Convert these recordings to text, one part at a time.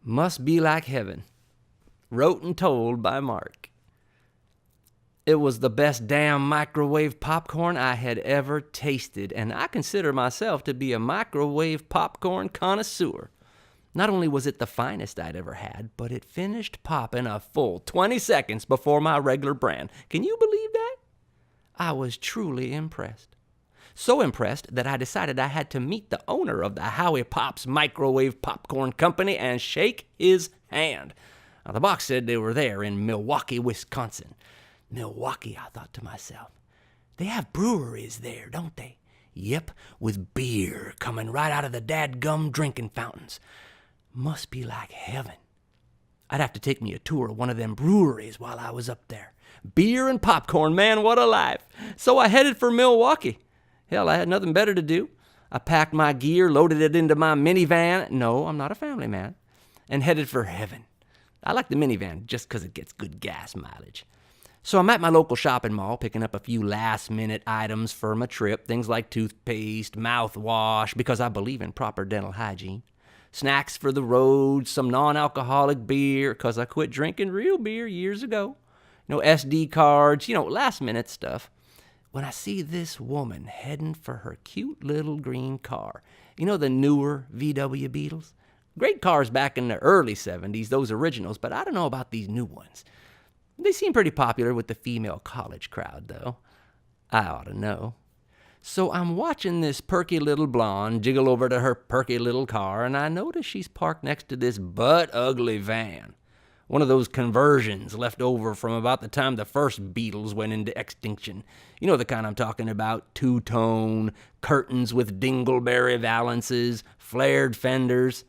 Must be like heaven. Wrote and told by Marc. It was the best damn microwave popcorn I had ever tasted, and I consider myself to be a microwave popcorn connoisseur. Not only was it the finest I'd ever had, but it finished popping a full 20 seconds before my regular brand. Can you believe that? I was truly impressed. So impressed that I decided I had to meet the owner of the Howie Pop's Microwave Popcorn Company and shake his hand. Now, the box said they were there in Milwaukee, Wisconsin. Milwaukee, I thought to myself. They have breweries there, don't they? Yep, with beer coming right out of the dadgum drinking fountains. Must be like heaven. I'd have to take me a tour of one of them breweries while I was up there. Beer and popcorn, man, what a life. So I headed for Milwaukee. Hell, I had nothing better to do. I packed my gear, loaded it into my minivan. No, I'm not a family man. And headed for heaven. I like the minivan just because it gets good gas mileage. So I'm at my local shopping mall picking up a few last-minute items for my trip, things like toothpaste, mouthwash, because I believe in proper dental hygiene, snacks for the road, some non-alcoholic beer, because I quit drinking real beer years ago, SD cards, last-minute stuff. When I see this woman heading for her cute little green car, the newer VW Beetles? Great cars back in the early 70s, those originals, but I don't know about these new ones. They seem pretty popular with the female college crowd, though. I ought to know. So I'm watching this perky little blonde jiggle over to her perky little car, and I notice she's parked next to this butt-ugly van. One of those conversions left over from about the time the first Beatles went into extinction. You know the kind I'm talking about. Two-tone, curtains with dingleberry valances, flared fenders,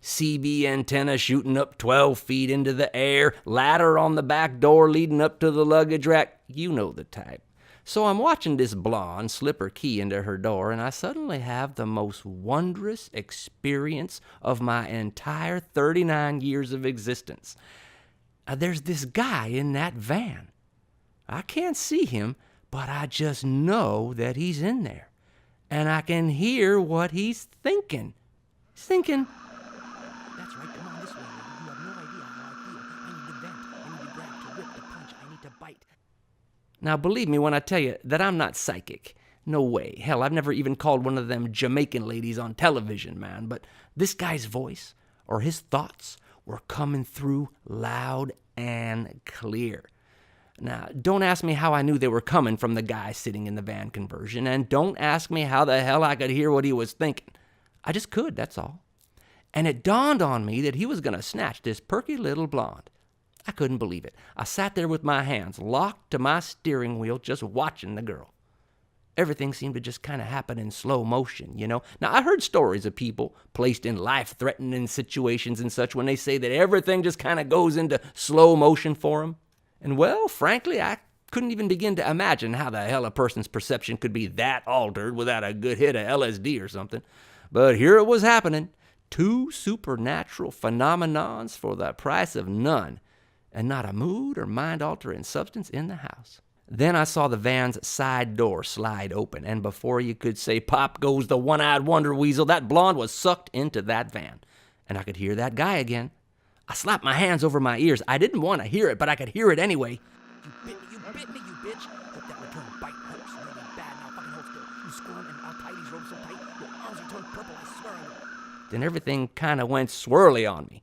CB antenna shooting up 12 feet into the air, ladder on the back door leading up to the luggage rack. You know the type. So I'm watching this blonde slip her key into her door, and I suddenly have the most wondrous experience of my entire 39 years of existence. There's this guy in that van. I can't see him, but I just know that he's in there. And I can hear what he's thinking. He's thinking, "That's right, come on this way, lady. You have no idea how I feel. I need to vent. I need to grab, to rip, to punch. I need to bite." Now, believe me when I tell you that I'm not psychic. No way. Hell, I've never even called one of them Jamaican ladies on television, man. But this guy's voice, or his thoughts, were coming through loud and clear. Now, don't ask me how I knew they were coming from the guy sitting in the van conversion, and don't ask me how the hell I could hear what he was thinking. I just could, that's all. And it dawned on me that he was going to snatch this perky little blonde. I couldn't believe it. I sat there with my hands locked to my steering wheel, just watching the girl. Everything seemed to just kind of happen in slow motion, Now, I heard stories of people placed in life-threatening situations and such when they say that everything just kind of goes into slow motion for them. And, well, frankly, I couldn't even begin to imagine how the hell a person's perception could be that altered without a good hit of LSD or something. But here it was happening. Two supernatural phenomenons for the price of none. And not a mood or mind-altering substance in the house. Then I saw the van's side door slide open, and before you could say pop goes the one-eyed wonder weasel, that blonde was sucked into that van. And I could hear that guy again. I slapped my hands over my ears. I didn't want to hear it, but I could hear it anyway. You bit me, you bitch. Hope that return bite hurts really bad. Now fucking hold still. You squirm and I'll tie these ropes so tight, your arms will turn purple, I swear I will. Then everything kind of went swirly on me.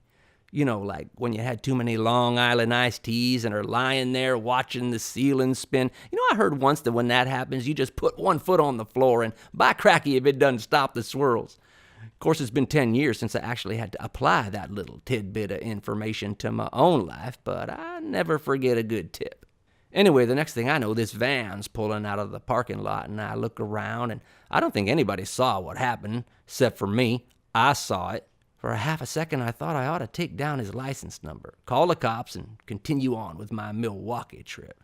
Like when you had too many Long Island iced teas and are lying there watching the ceiling spin. I heard once that when that happens, you just put one foot on the floor and by cracky if it doesn't stop the swirls. Of course, it's been 10 years since I actually had to apply that little tidbit of information to my own life, but I never forget a good tip. Anyway, the next thing I know, this van's pulling out of the parking lot, and I look around, and I don't think anybody saw what happened, except for me. I saw it. For a half a second, I thought I ought to take down his license number, call the cops, and continue on with my Milwaukee trip.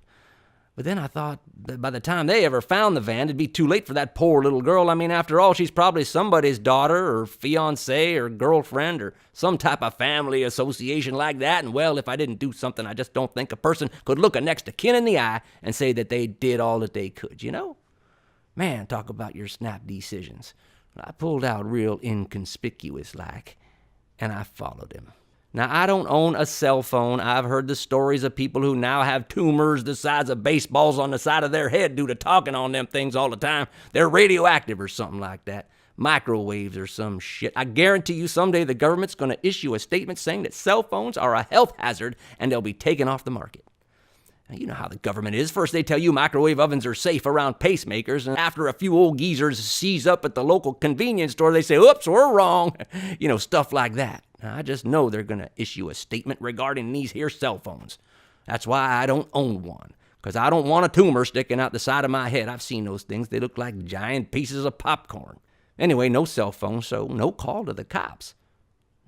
But then I thought that by the time they ever found the van, it'd be too late for that poor little girl. I mean, after all, she's probably somebody's daughter or fiancée or girlfriend or some type of family association like that. And, well, if I didn't do something, I just don't think a person could look a next of kin in the eye and say that they did all that they could, Man, talk about your snap decisions. I pulled out real inconspicuous-like. And I followed him. Now, I don't own a cell phone. I've heard the stories of people who now have tumors the size of baseballs on the side of their head due to talking on them things all the time. They're radioactive or something like that. Microwaves or some shit. I guarantee you someday the government's going to issue a statement saying that cell phones are a health hazard and they'll be taken off the market. Now, you know how the government is. First they tell you microwave ovens are safe around pacemakers, and after a few old geezers seize up at the local convenience store, they say, oops, we're wrong. You know, stuff like that. Now, I just know they're going to issue a statement regarding these here cell phones. That's why I don't own one, because I don't want a tumor sticking out the side of my head. I've seen those things. They look like giant pieces of popcorn. Anyway, no cell phone, so no call to the cops.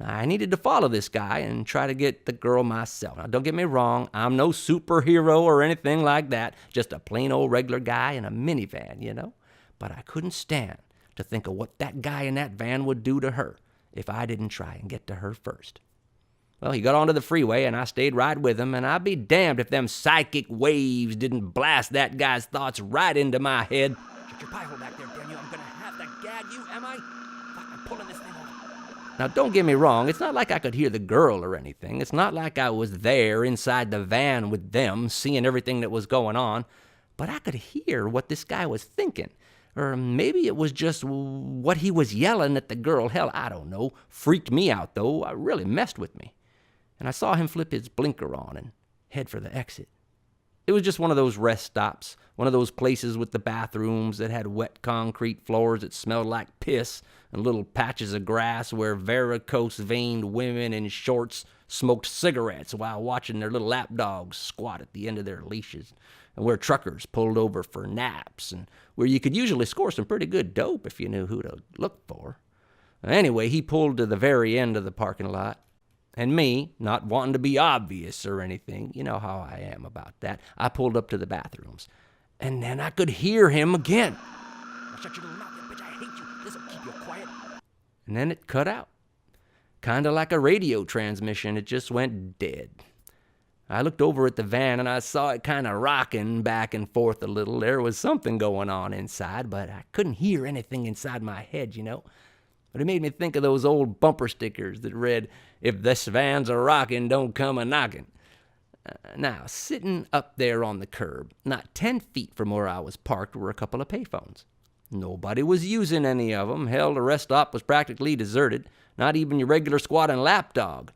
I needed to follow this guy and try to get the girl myself. Now, don't get me wrong, I'm no superhero or anything like that, just a plain old regular guy in a minivan, you know? But I couldn't stand to think of what that guy in that van would do to her if I didn't try and get to her first. Well, he got onto the freeway, and I stayed right with him, and I'd be damned if them psychic waves didn't blast that guy's thoughts right into my head. Shut your pie hole back there, Daniel. I'm gonna have to gag you, am I? Fuck, I'm pulling this thing over. Now, don't get me wrong. It's not like I could hear the girl or anything. It's not like I was there inside the van with them, seeing everything that was going on. But I could hear what this guy was thinking. Or maybe it was just what he was yelling at the girl. Hell, I don't know. Freaked me out, though. It really messed with me. And I saw him flip his blinker on and head for the exit. It was just one of those rest stops, one of those places with the bathrooms that had wet concrete floors that smelled like piss and little patches of grass where varicose-veined women in shorts smoked cigarettes while watching their little lapdogs squat at the end of their leashes, and where truckers pulled over for naps, and where you could usually score some pretty good dope if you knew who to look for. Anyway, he pulled to the very end of the parking lot. And me, not wanting to be obvious or anything, you know how I am about that, I pulled up to the bathrooms. And then I could hear him again. Now shut your little mouth, you bitch, I hate you. This'll keep you quiet. And then it cut out. Kind of like a radio transmission, it just went dead. I looked over at the van and I saw it kind of rocking back and forth a little. There was something going on inside, but I couldn't hear anything inside my head, you know. But it made me think of those old bumper stickers that read, "If this van's a rockin', don't come a knockin'." Now, sitting up there on the curb, not 10 feet from where I was parked, were a couple of payphones. Nobody was using any of them. Hell, the rest stop was practically deserted. Not even your regular squatting lapdog.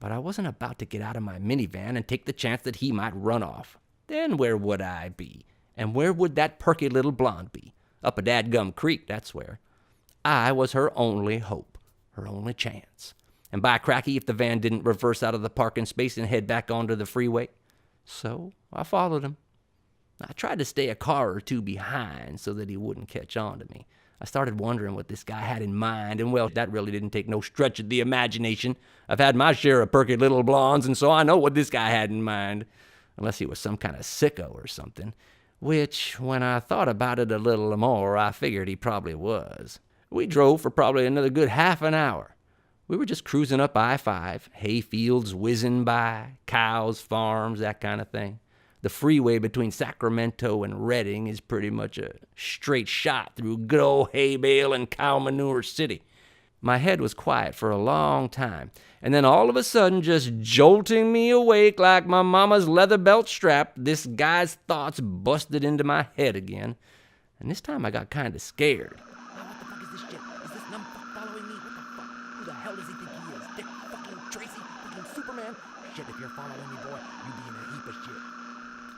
But I wasn't about to get out of my minivan and take the chance that he might run off. Then where would I be? And where would that perky little blonde be? Up a dadgum creek, that's where. I was her only hope, her only chance. And by cracky, if the van didn't reverse out of the parking space and head back onto the freeway. So I followed him. I tried to stay a car or two behind so that he wouldn't catch on to me. I started wondering what this guy had in mind, and well, that really didn't take no stretch of the imagination. I've had my share of perky little blondes, and so I know what this guy had in mind. Unless he was some kind of sicko or something. Which, when I thought about it a little more, I figured he probably was. We drove for probably another good half an hour. We were just cruising up I-5, hay fields whizzing by, cows, farms, that kind of thing. The freeway between Sacramento and Redding is pretty much a straight shot through good old hay bale and cow manure city. My head was quiet for a long time, and then all of a sudden, just jolting me awake like my mama's leather belt strap, this guy's thoughts busted into my head again. And this time I got kind of scared.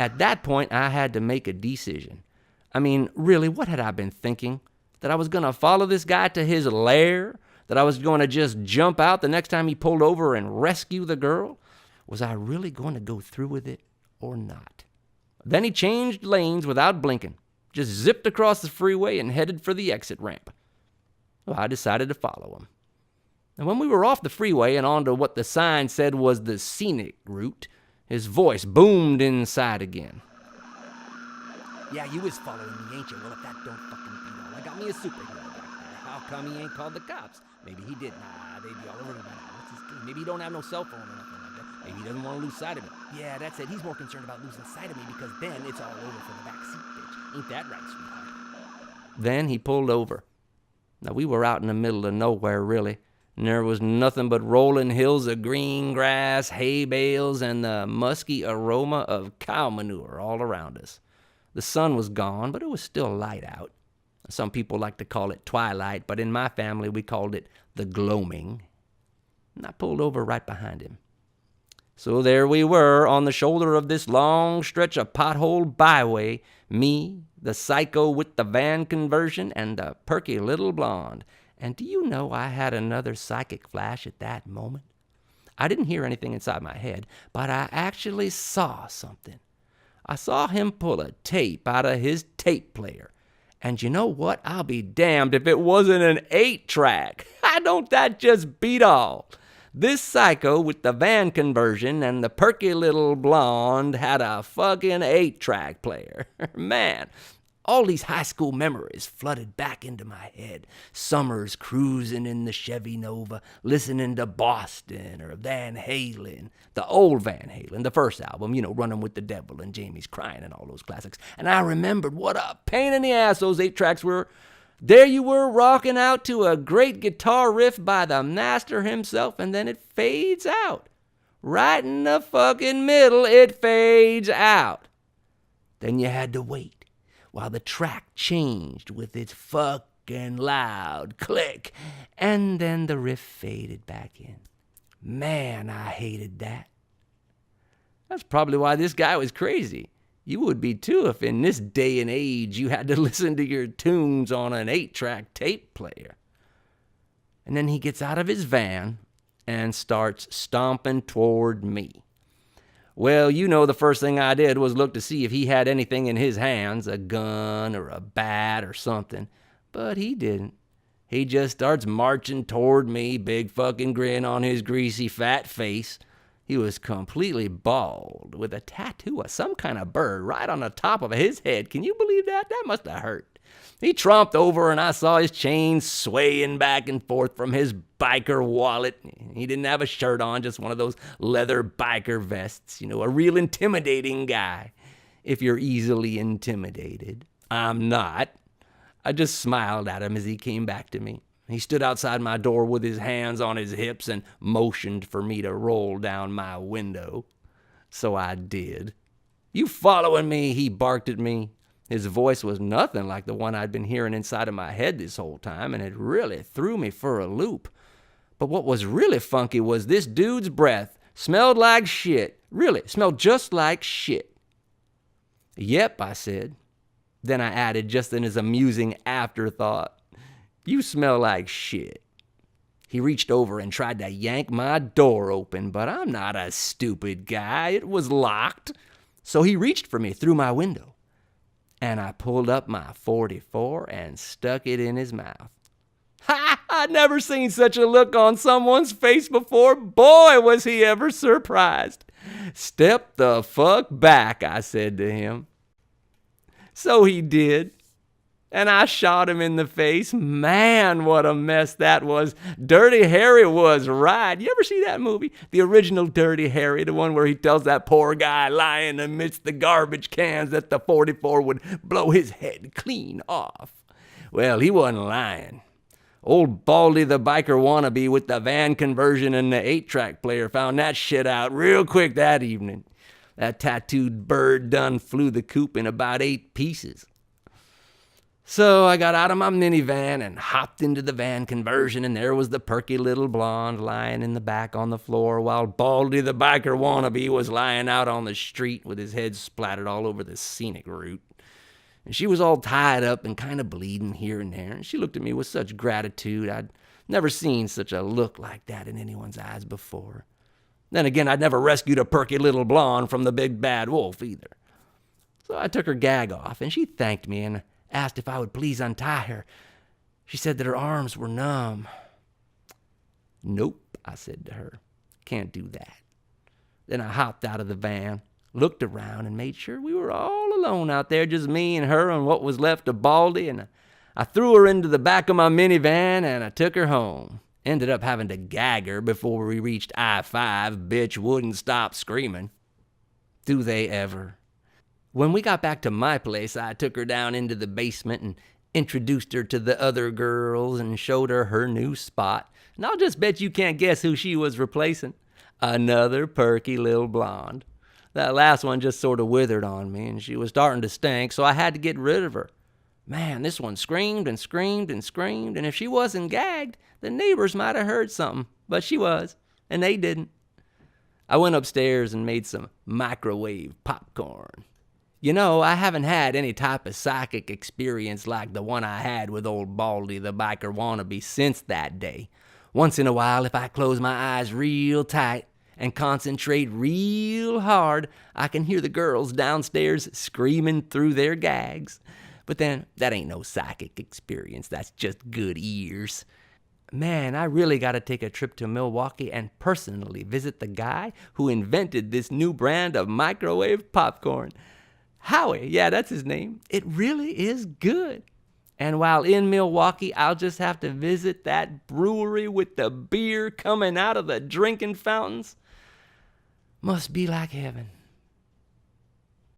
At that point, I had to make a decision. I mean, really, what had I been thinking? That I was going to follow this guy to his lair? That I was going to just jump out the next time he pulled over and rescue the girl? Was I really going to go through with it or not? Then he changed lanes without blinking, just zipped across the freeway and headed for the exit ramp. Well, I decided to follow him. And when we were off the freeway and onto what the sign said was the scenic route, his voice boomed inside again. "Yeah, you was following me, ain't you? Well, if that don't fucking beat all, I got me a superhero back there. How come he ain't called the cops? Maybe he did. Nah, they'd be all over him by now. What's his game? Maybe he don't have no cell phone or nothing like that. Maybe he doesn't want to lose sight of me. Yeah, that's it. He's more concerned about losing sight of me because then it's all over for the back seat, bitch. Ain't that right, sweetheart?" Then he pulled over. Now, we were out in the middle of nowhere, really. and there was nothing but rolling hills of green grass, hay bales, and the musky aroma of cow manure all around us. The sun was gone, but it was still light out. Some people like to call it twilight, but in my family we called it the gloaming. And I pulled over right behind him. So there we were on the shoulder of this long stretch of pothole byway, me, the psycho with the van conversion, and the perky little blonde. And do you know I had another psychic flash at that moment? I didn't hear anything inside my head, but I actually saw something. I saw him pull a tape out of his tape player. And you know what? I'll be damned if it wasn't an 8-track. Don't that just beat all? This psycho with the van conversion and the perky little blonde had a fucking 8-track player. Man, all these high school memories flooded back into my head. Summers cruising in the Chevy Nova, listening to Boston or Van Halen, the old Van Halen, the first album, Running with the Devil and Jamie's Crying and all those classics. And I remembered what a pain in the ass those 8-tracks were. There you were rocking out to a great guitar riff by the master himself, and then it fades out. Right in the fucking middle, it fades out. Then you had to wait while the track changed with its fucking loud click, and then the riff faded back in. Man, I hated that. That's probably why this guy was crazy. You would be too if in this day and age you had to listen to your tunes on an 8-track tape player. And then he gets out of his van and starts stomping toward me. Well, the first thing I did was look to see if he had anything in his hands, a gun or a bat or something. But he didn't. He just starts marching toward me, big fucking grin on his greasy fat face. He was completely bald, with a tattoo of some kind of bird right on the top of his head. Can you believe that? That must have hurt. He tromped over, and I saw his chain swaying back and forth from his biker wallet. He didn't have a shirt on, just one of those leather biker vests. A real intimidating guy. If you're easily intimidated. I'm not. I just smiled at him as he came back to me. He stood outside my door with his hands on his hips and motioned for me to roll down my window. So I did. "You following me?" he barked at me. His voice was nothing like the one I'd been hearing inside of my head this whole time, and it really threw me for a loop. But what was really funky was this dude's breath smelled like shit. Really, smelled just like shit. "Yep," I said. Then I added, just in his amusing afterthought, "You smell like shit." He reached over and tried to yank my door open, but I'm not a stupid guy. It was locked. So he reached for me through my window. And I pulled up my .44 and stuck it in his mouth. Ha! I'd never seen such a look on someone's face before. Boy, was he ever surprised. "Step the fuck back," I said to him. So he did. And I shot him in the face. Man, what a mess that was. Dirty Harry was right. You ever see that movie? The original Dirty Harry, the one where he tells that poor guy lying amidst the garbage cans that the .44 would blow his head clean off. Well, he wasn't lying. Old Baldy the biker wannabe with the van conversion and the 8-track player found that shit out real quick that evening. That tattooed bird done flew the coop in about 8 pieces. So I got out of my minivan and hopped into the van conversion, and there was the perky little blonde lying in the back on the floor while Baldy the biker wannabe was lying out on the street with his head splattered all over the scenic route. And she was all tied up and kind of bleeding here and there, and she looked at me with such gratitude. I'd never seen such a look like that in anyone's eyes before. Then again, I'd never rescued a perky little blonde from the big bad wolf either. So I took her gag off, and she thanked me and asked if I would please untie her. She said that her arms were numb. "Nope," I said to her. "Can't do that." Then I hopped out of the van, looked around, and made sure we were all alone out there, just me and her and what was left of Baldy, and I threw her into the back of my minivan, and I took her home. Ended up having to gag her before we reached I-5. Bitch wouldn't stop screaming. Do they ever? When we got back to my place, I took her down into the basement and introduced her to the other girls and showed her new spot. And I'll just bet you can't guess who she was replacing. Another perky little blonde. That last one just sort of withered on me, and she was starting to stink, so I had to get rid of her. Man, this one screamed and screamed and screamed, and if she wasn't gagged, the neighbors might have heard something. But she was, and they didn't. I went upstairs and made some microwave popcorn. You know, I haven't had any type of psychic experience like the one I had with old Baldy the biker wannabe since that day. Once in a while, if I close my eyes real tight and concentrate real hard, I can hear the girls downstairs screaming through their gags. But then, that ain't no psychic experience, that's just good ears. Man, I really gotta take a trip to Milwaukee and personally visit the guy who invented this new brand of microwave popcorn. Howie, yeah, that's his name. It really is good. And while in Milwaukee, I'll just have to visit that brewery with the beer coming out of the drinking fountains. Must be like heaven.